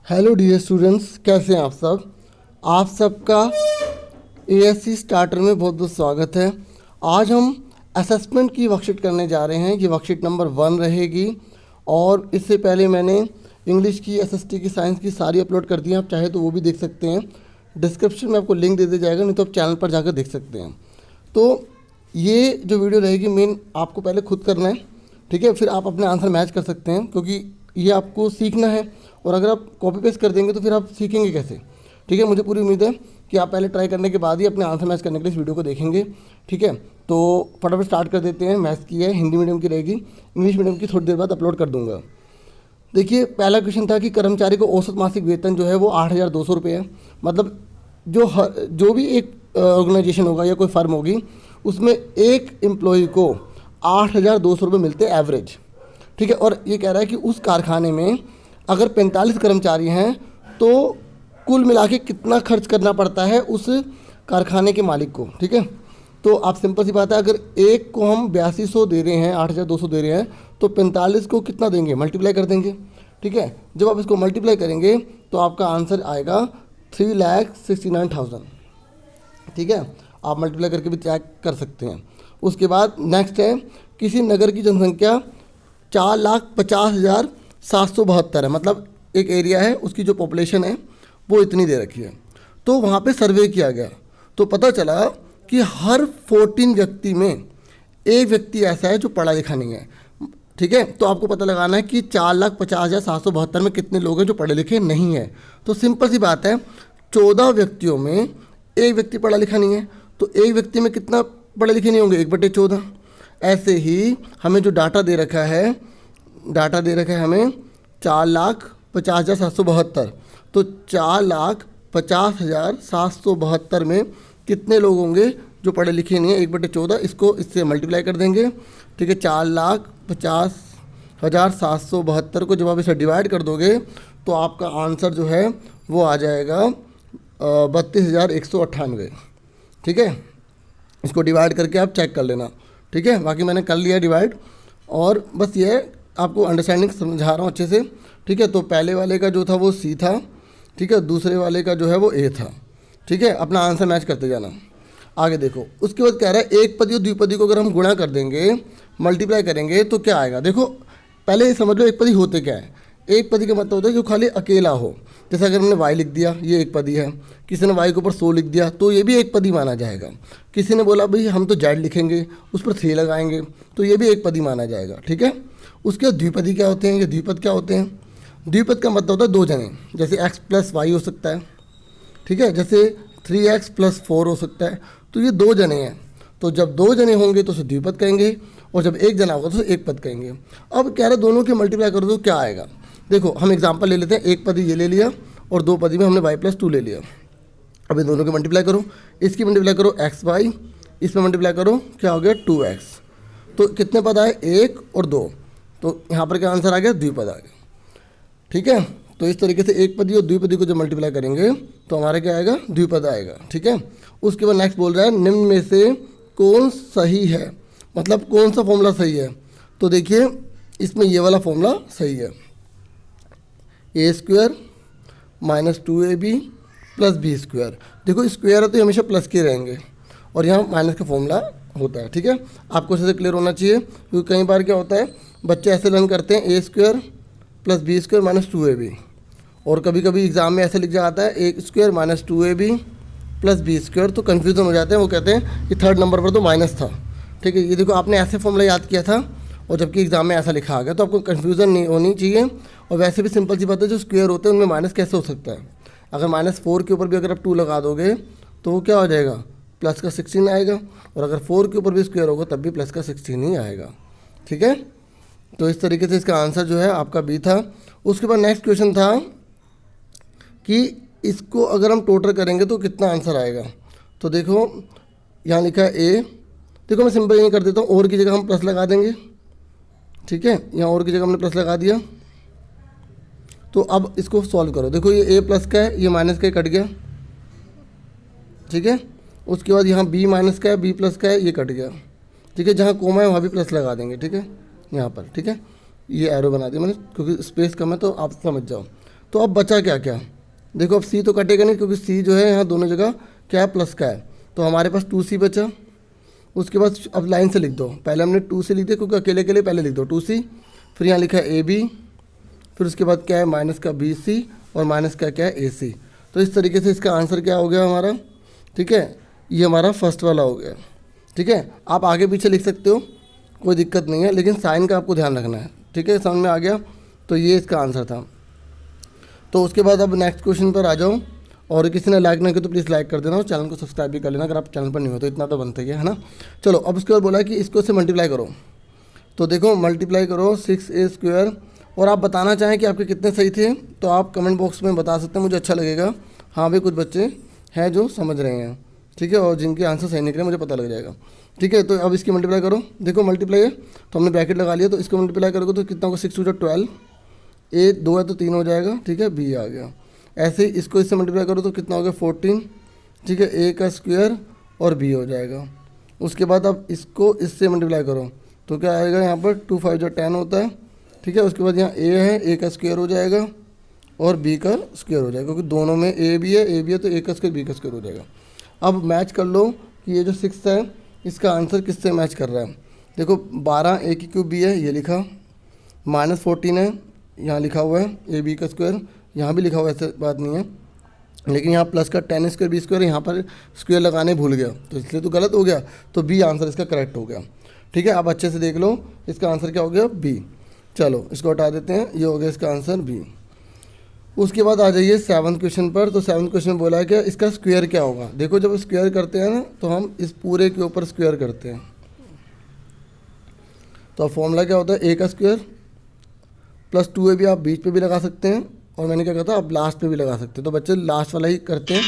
Hello dear students, कैसे हैं आप सब। आप सबका एएससी स्टार्टर में बहुत बहुत स्वागत है। आज हम असेसमेंट की वर्कशीट करने जा रहे हैं। ये वर्कशीट नंबर 1 रहेगी और इससे पहले मैंने इंग्लिश की, एसएसटी की, साइंस की सारी अपलोड कर दी हैं। आप चाहे तो वो भी देख सकते हैं। डिस्क्रिप्शन में आपको लिंक दे दिया जाएगा, नहीं तो आप चैनल पर जाकर देख सकते हैं। तो ये जो वीडियो रहेगी मेन आपको पहले खुद करना है, ठीक है। फिर आप अपने आंसर मैच कर सकते हैं, क्योंकि ये आपको सीखना है। और अगर आप कॉपी पेस्ट कर देंगे तो फिर आप सीखेंगे कैसे, ठीक है। मुझे पूरी उम्मीद है कि आप पहले ट्राई करने के बाद ही अपने आंसर मैच करने के लिए इस वीडियो को देखेंगे, ठीक है। तो फटाफट स्टार्ट कर देते हैं। मैथ्स की है, हिंदी मीडियम की रहेगी, इंग्लिश मीडियम की थोड़ी देर बाद अपलोड कर दूंगा। देखिए, पहला क्वेश्चन था कि कर्मचारी को औसत मासिक वेतन जो है वो 8,200 रुपये है। मतलब जो भी एक ऑर्गेनाइजेशन होगा या कोई फर्म होगी, उसमें एक एम्प्लॉय को 8,200 रुपये मिलते हैं एवरेज, ठीक है। और ये कह रहा है कि उस कारखाने में अगर 45 कर्मचारी हैं तो कुल मिला के कितना खर्च करना पड़ता है उस कारखाने के मालिक को, ठीक है। तो आप सिंपल सी बात है, अगर एक को हम 8200 दे रहे हैं, 8,200 दे रहे हैं, तो 45 को कितना देंगे, मल्टीप्लाई कर देंगे, ठीक है। जब आप इसको मल्टीप्लाई करेंगे तो आपका आंसर आएगा 3,69,000, ठीक है। आप मल्टीप्लाई करके भी चेक कर सकते हैं। उसके बाद नेक्स्ट है, किसी नगर की जनसंख्या 4,50,772 है। मतलब एक एरिया है, उसकी जो पॉपुलेशन है वो इतनी दे रखी है। तो वहाँ पे सर्वे किया गया तो पता चला कि हर 14 व्यक्ति में एक व्यक्ति ऐसा है जो पढ़ा लिखा नहीं है, ठीक है। तो आपको पता लगाना है कि 4,50,772 में कितने लोग हैं जो पढ़े लिखे नहीं हैं। तो सिंपल सी बात है, 14 व्यक्तियों में एक व्यक्ति पढ़ा लिखा नहीं है, तो एक व्यक्ति में कितना पढ़े लिखे नहीं होंगे, 1/14। ऐसे ही हमें जो डाटा दे रखा है हमें 4,50,772। तो 4,50,772 में कितने लोग होंगे जो पढ़े लिखे नहीं है, 1/14। इसको इससे मल्टीप्लाई कर देंगे, ठीक है। 4,50,772 को जब आप इसे डिवाइड कर दोगे तो आपका आंसर जो है वो आ जाएगा 32,198, ठीक है। इसको डिवाइड करके आप चेक कर लेना, ठीक है। बाकी मैंने कर लिया डिवाइड, और बस ये आपको अंडरस्टैंडिंग समझा रहा हूँ अच्छे से, ठीक है। तो पहले वाले का जो था वो सी था, ठीक है। दूसरे वाले का जो है वो ए था, ठीक है। अपना आंसर मैच करते जाना। आगे देखो, उसके बाद कह रहा है एक पदी और द्विपदी को अगर हम गुणा कर देंगे, मल्टीप्लाई करेंगे तो क्या आएगा। देखो, पहले ये समझ लो एक पदी होते क्या है। एक पदी का मतलब होता है जो खाली अकेला हो। जैसे अगर हमने y लिख दिया, ये एक पदी है। किसी ने y के ऊपर 100 लिख दिया तो ये भी एक पदी माना जाएगा। किसी ने बोला भाई हम तो z लिखेंगे, उस पर 3 लगाएंगे, तो ये भी एक पदी माना जाएगा, ठीक है। उसके बाद द्विपदी क्या होते हैं, ये द्विपद क्या होते हैं। द्विपद का मतलब होता है दो जने, जैसे x + y हो सकता है, ठीक है। जैसे 3x + 4 हो सकता है। तो ये दो जने हैं, तो जब दो जने होंगे तो उसे द्विपद कहेंगे, और जब एक जना होगा तो उसे एक पद कहेंगे। अब कह रहे दोनों के मल्टीप्लाई कर दो, क्या आएगा। देखो, हम एग्जांपल ले लेते हैं। एक पदी ये ले लिया और दो पदी में हमने y + 2 ले लिया। अब इन दोनों के मल्टीप्लाई करो, इसकी मल्टीप्लाई करो xy, इसमें मल्टीप्लाई करो, क्या हो गया 2x। तो कितने पद आए, 1 और 2। तो यहाँ पर क्या आंसर आ गया, द्विपद आ गया, ठीक है। तो इस तरीके से एक पदी और द्विपदी को जब मल्टीप्लाई करेंगे तो हमारा क्या आएगा, द्विपद आएगा, ठीक है। उसके बाद नेक्स्ट बोल रहा है निम्न में से कौन सही है, मतलब कौन सा फॉर्मूला सही है। तो देखिए, इसमें ये वाला फॉर्मूला सही है, a² - 2ab + b²। देखो, स्क्वायर है तो हमेशा प्लस के रहेंगे, और यहाँ माइनस का फॉर्मूला होता है, ठीक है। आपको अच्छे से क्लियर होना चाहिए, क्योंकि कई बार क्या होता है बच्चे ऐसे लर्न करते हैं a² + b² - 2ab, और कभी कभी एग्जाम में ऐसे लिख जाता है a² - 2ab + b²। तो कन्फ्यूज़न हो जाते हैं, वो कहते हैं कि थर्ड नंबर पर तो माइनस था, ठीक है। ये देखो, आपने ऐसे फॉर्मूला याद किया था और जबकि एग्जाम में ऐसा लिखा आ गया, तो आपको कन्फ्यूज़न नहीं होनी चाहिए। और वैसे भी सिंपल सी बात है, जो स्क्वायर होते हैं उनमें माइनस कैसे हो सकता है। अगर -4 के ऊपर भी अगर आप 2 लगा दोगे तो वो क्या हो जाएगा, प्लस का 16 आएगा, और अगर 4 के ऊपर भी स्क्वायर होगा तब भी प्लस का 16 ही आएगा, ठीक है। तो इस तरीके से इसका आंसर जो है आपका बी था। उसके बाद नेक्स्ट क्वेश्चन था कि इसको अगर हम टोटल करेंगे तो कितना आंसर आएगा। तो देखो, यहाँ लिखा है ए। देखो, मैं सिंपल यही कर देता हूँ, और की जगह हम प्लस लगा देंगे, ठीक है। यहाँ और की जगह हमने प्लस लगा दिया। तो अब इसको सॉल्व करो। देखो, ये a+ का है, ये माइनस का कट गया, ठीक है। उसके बाद यहाँ b- का है, b+ का है, ये कट गया, ठीक है। जहाँ कोमा है वहाँ भी प्लस लगा देंगे, ठीक है, यहाँ पर, ठीक है। ये एरो बना दिया मैंने, क्योंकि स्पेस कम है तो आप समझ जाओ। तो अब बचा क्या क्या, देखो अब सी तो कटेगा नहीं क्योंकि सी जो है यहाँ दोनों जगह क्या है, प्लस का है। तो हमारे पास 2c बचा। उसके बाद अब लाइन से लिख दो, पहले हमने 2c लिख दिया क्योंकि अकेले अकेले पहले लिख दो 2c, फिर यहाँ लिखा है ab, फिर उसके बाद क्या है माइनस का bc और माइनस का क्या है ac। तो इस तरीके से इसका आंसर क्या हो गया हमारा, ठीक है, ये हमारा फर्स्ट वाला हो गया। ठीक है, आप आगे पीछे लिख सकते हो, कोई दिक्कत नहीं है, लेकिन साइन का आपको ध्यान रखना है। ठीक है, समझ में आ गया। तो ये इसका आंसर था। तो उसके बाद अब नेक्स्ट क्वेश्चन पर आ जाओ। और किसी ने लाइक ना किया तो प्लीज़ लाइक कर देना और चैनल को सब्सक्राइब भी कर लेना अगर आप चैनल पर नहीं हो तो, इतना तो बनता ही है ना। चलो अब उसके बाद बोला है कि इसको से मल्टीप्लाई करो। तो देखो मल्टीप्लाई करो 6a², और आप बताना चाहें कि आपके कितने सही थे तो आप कमेंट बॉक्स में बता सकते हैं, मुझे अच्छा लगेगा। हाँ भाई कुछ बच्चे हैं जो समझ रहे हैं, ठीक है, और जिनके आंसर सही निकले मुझे पता लग जाएगा। ठीक है, तो अब इसकी मल्टीप्लाई करो। देखो मल्टीप्लाई है तो हमने ब्रैकेट लगा लिया, तो इसको मल्टीप्लाई करोगे तो कितना होगा, 6 × 12, ए 2 है तो 3 हो जाएगा। ठीक है, बी आ गया। ऐसे ही इसको इससे मल्टीप्लाई करो तो कितना हो गया 14। ठीक है, ए का स्क्वायर और बी हो जाएगा। उसके बाद अब इसको इससे मल्टीप्लाई करो तो क्या आएगा, यहाँ पर 2 × 5 = 10 होता है। ठीक है, उसके बाद यहाँ ए है, ए का स्क्वायर हो जाएगा और बी का स्क्वायर हो जाएगा, क्योंकि दोनों में ए भी है तो ए का स्क्वायर बी का स्क्वायर हो जाएगा। अब मैच कर लो कि ये जो 6 है इसका आंसर किससे मैच कर रहा है। देखो 12 a³ b है, ये लिखा, -14 है यहाँ लिखा हुआ है, ए बी का स्क्वायर यहाँ भी लिखा हुआ है, ऐसे बात नहीं है, लेकिन यहाँ प्लस का 10² b² यहाँ पर स्क्वायर लगाने भूल गया तो इसलिए तो गलत हो गया, तो बी आंसर इसका करेक्ट हो गया। ठीक है, आप अच्छे से देख लो, इसका आंसर क्या हो गया, बी। चलो इसको हटा देते हैं, ये हो गया इसका आंसर बी। उसके बाद आ जाइए 7वें क्वेश्चन पर। तो 7वें क्वेश्चन में बोला है कि इसका स्क्वायर क्या होगा। देखो जब स्क्वायर करते हैं ना तो हम इस पूरे के ऊपर स्क्वायर करते हैं, तो अब फॉर्मूला क्या होता है, ए का स्क्वायर प्लस 2ab, आप बीच पे भी लगा सकते हैं और मैंने क्या कहा था आप लास्ट पे भी लगा सकते हैं। तो बच्चे लास्ट वाला ही करते हैं,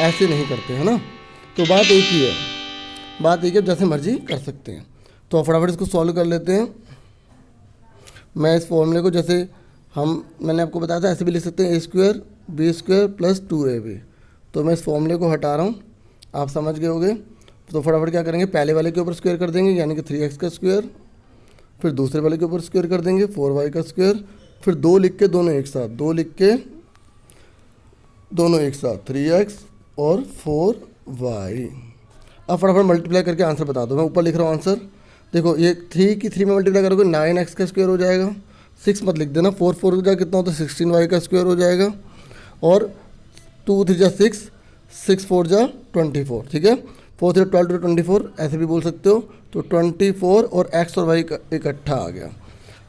ऐसे नहीं करते हैं ना। तो बात एक ही है, बात एक है, जैसे मर्जी कर सकते हैं। तो फटाफट इसको सॉल्व कर लेते हैं। मैं इस फॉर्मूले को जैसे मैंने आपको बताया था ऐसे भी लिख सकते हैं, a² b² + 2ab। तो मैं इस फॉर्मूले को हटा रहा हूँ, आप समझ गए होंगे। तो फटाफट क्या करेंगे, पहले वाले के ऊपर स्क्वायर कर देंगे यानी कि 3x का स्क्वायर, फिर दूसरे वाले के ऊपर स्क्वायर कर देंगे 4y का स्क्वायर, फिर 2 लिख के दोनों एक साथ, 2 लिख के दोनों एक साथ 3x और 4y। अब फटाफट मल्टीप्लाई करके आंसर बता दो। मैं ऊपर लिख रहा हूँ आंसर, देखो ये 3 की 3 में मल्टीप्लाई करोगे 9x का स्क्वायर हो जाएगा, 6 मत लिख देना, 4 4 हो जाएगा, कितना होता है 16y का स्क्वायर हो जाएगा, और 2 3 = 6, 6 4 = 24। ठीक है, 4 3 12 × 24 ऐसे भी बोल सकते हो। तो 24 और x और y इकट्ठा आ गया।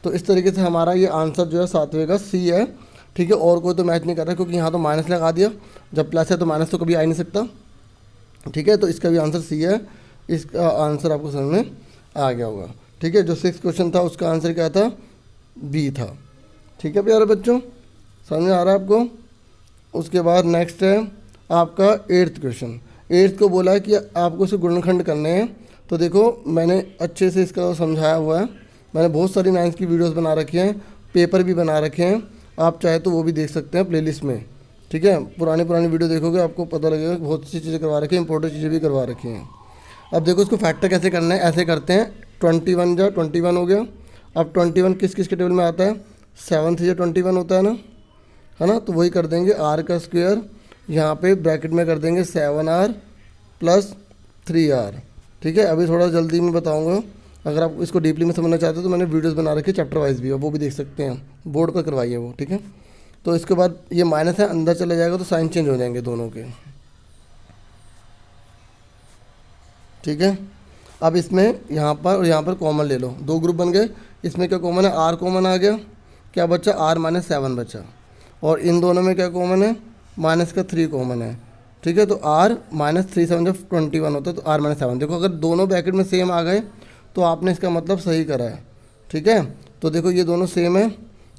तो इस तरीके से हमारा ये आंसर जो है 7वें का सी है। ठीक है, और कोई तो मैच नहीं कर रहा क्योंकि यहाँ तो माइनस लगा दिया, जब प्लस है तो माइनस तो कभी आ ही नहीं सकता। ठीक है, तो इसका भी आंसर सी है। इसका आंसर आपको समझ में आ गया होगा। ठीक है, जो 6 क्वेश्चन था उसका आंसर क्या था, बी था। ठीक है प्यारे बच्चों, समझ में आ रहा है आपको। उसके बाद नेक्स्ट है आपका 8th क्वेश्चन। 8th को बोला है कि आपको इसे गुणनखंड करने हैं। तो देखो मैंने अच्छे से इसका समझाया हुआ है, मैंने बहुत सारी 9th की वीडियोस बना रखी हैं, पेपर भी बना रखे हैं, आप चाहे तो वो भी देख सकते हैं प्लेलिस्ट में। ठीक है, पुरानी वीडियो देखोगे आपको पता लगेगा, बहुत सी चीज़ें करवा रखी हैं, इंपॉर्टेंट चीज़ें भी करवा रखी हैं। अब देखो इसको फैक्टर कैसे करना है, ऐसे करते हैं, 21 × 21 हो गया। अब 21 किस किस के टेबल में आता है, 7 3 × 21 होता है ना, तो वही कर देंगे, r का स्क्वायर यहाँ पे ब्रैकेट में कर देंगे 7r + 3r। ठीक है, अभी थोड़ा जल्दी में बताऊंगा, अगर आप इसको डीपली में समझना चाहते हो तो मैंने वीडियोस बना रखी है चैप्टर वाइज भी, वो भी देख सकते हैं, बोर्ड पर करवाइए वो। ठीक है, तो इसके बाद ये माइनस है, अंदर चला जाएगा तो साइन चेंज हो जाएंगे दोनों के। ठीक है, अब इसमें यहाँ पर और यहाँ पर कॉमन ले लो, 2 ग्रुप बन गए। इसमें क्या कॉमन है, r कॉमन आ गया, क्या बचा r - 7 बचा, और इन दोनों में क्या कॉमन है, माइनस का 3 कॉमन है। ठीक है, तो r - 3 7 जब 21 होता है तो r - 7। देखो अगर दोनों ब्रैकेट में सेम आ गए तो आपने इसका मतलब सही करा है। ठीक है, तो देखो ये दोनों सेम है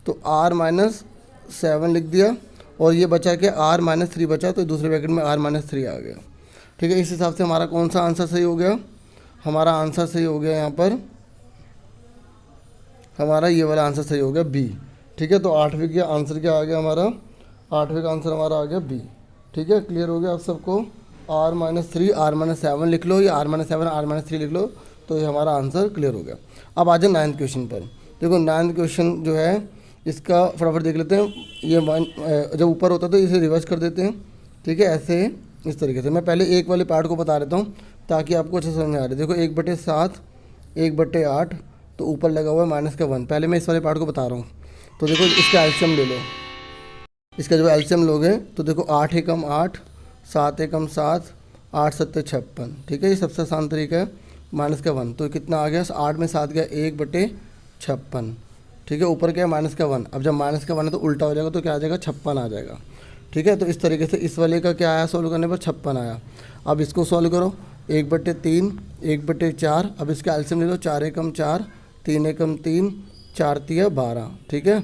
तो r - 7 लिख दिया, और ये बचा के r - 3 बचा, तो दूसरे ब्रैकेट में r - 3 आ गया। ठीक है, इस हिसाब से हमारा कौन सा आंसर सही हो गया, हमारा आंसर सही हो गया यहाँ पर, हमारा ये वाला आंसर सही हो गया बी। ठीक है, तो 8वें का आंसर क्या आ गया हमारा, 8वें का आंसर हमारा आ गया बी। ठीक है, क्लियर हो गया आप सबको। r - 3 r - 7 लिख लो, या r - 7 r - 3 लिख लो, तो ये हमारा आंसर क्लियर हो गया। अब आ जाए 9th क्वेश्चन पर। देखो 9th क्वेश्चन जो है इसका फटाफट देख लेते हैं। ये वन जब ऊपर होता है तो इसे रिवर्स कर देते हैं, ठीक है, ऐसे इस तरीके से। मैं पहले एक वाले पार्ट को बता देता हूँ ताकि आपको अच्छे समझ में आ रहा है। देखो 1/7 1/8 तो ऊपर लगा हुआ है -1। पहले मैं इस वाले पार्ट को बता रहा हूँ। तो देखो इसका एलसीएम ले लो। इसका जब एलसीएम लोगे तो देखो 8 एकम 8, 7 एकम 7, 8 7 56, ठीक है। ये सबसे आसान तरीका है -1। तो कितना आ गया, 8 में 7 गया 1/56, ठीक है। ऊपर क्या है -1। अब जब -1 है तो उल्टा हो जाएगा, तो क्या आ जाएगा 56 आ जाएगा, ठीक है। तो इस तरीके से इस वाले का क्या आया, सॉल्व करने पर 56 आया। अब इसको सॉल्व करो 1/3 1/4। अब इसका एलसीएम ले लो, 4 एकम 4, 3 एकम 3, 4 तिया 12, ठीक है।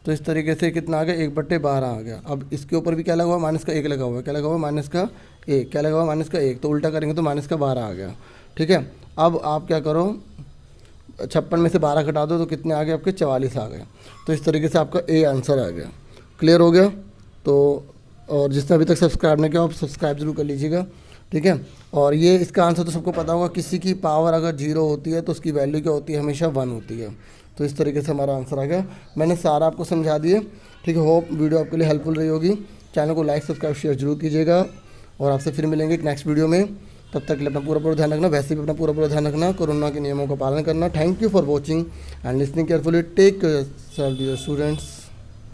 तो इस तरीके से कितना आ गया, 1/12 आ गया। अब इसके ऊपर भी क्या लगा हुआ, -1 लगा हुआ है। क्या लगा हुआ, -1, क्या लगा हुआ, -1। तो उल्टा करेंगे तो -12 आ गया, ठीक है। अब आप क्या करो, 56 में से 12 घटा दो तो कितने आ गए आपके, 44 आ गए। तो इस तरीके से आपका ए आंसर आ गया। क्लियर हो गया। तो और जिसने अभी तक सब्सक्राइब नहीं किया आप सब्सक्राइब जरूर कर लीजिएगा, ठीक है। और ये इसका आंसर तो सबको पता होगा, किसी की पावर अगर 0 होती है तो उसकी वैल्यू क्या होती है, हमेशा 1 होती है। तो इस तरीके से हमारा आंसर आ गया। मैंने सारा आपको समझा दिए, ठीक है। होप वीडियो आपके लिए हेल्पफुल रही होगी। चैनल को लाइक सब्सक्राइब शेयर जरूर कीजिएगा और आपसे फिर मिलेंगे एक नेक्स्ट वीडियो में। तब तक के लिए अपना पूरा ध्यान रखना। वैसे भी अपना पूरा ध्यान रखना, कोरोना के नियमों का पालन करना। Thank you for watching and listening carefully. Take care dear students.